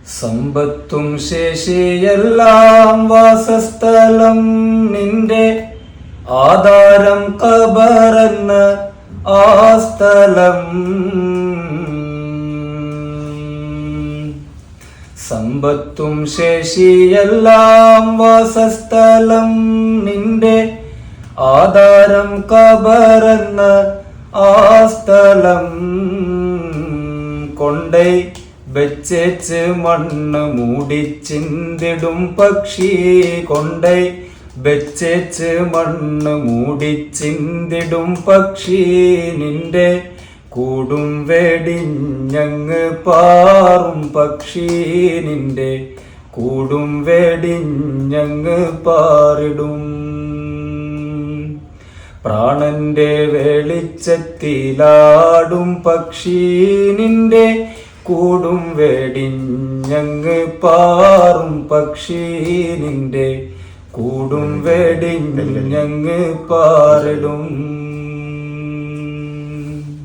സമ്പത്തും ശേഷിയെല്ലാം വാസസ്ഥലം നിന്റെ, ആധാരം ഖബറെന്ന ആ സ്ഥലം. സമ്പത്തും ശേഷിയെല്ലാം വാസസ്ഥലം നിന്റെ, ആധാരം ഖബറെന്ന ആ സ്ഥലം. കൊണ്ടൈ വെച്ചേച്ച് മണ്ണ് മൂടിച്ചിന്തിടും പക്ഷി, കൊണ്ടൈ വെച്ചേച്ച് മണ്ണ് മൂടിച്ചിന്തിടും പക്ഷി. നിന്റെ കൂടും വെടിഞ്ഞങ്ങ് പാറും പക്ഷി, നിന്റെ കൂടും വെടിഞ്ഞങ്ങ് പാറിടും. പ്രാണന്റെ വെളിച്ചത്തിലാടും പക്ഷി, നിന്റെ കൂടും വെടിഞ്ഞങ്ങ് പാറും പക്ഷി, നിന്റെ കൂടും വെടിഞ്ഞങ്ങ് പാറിടും.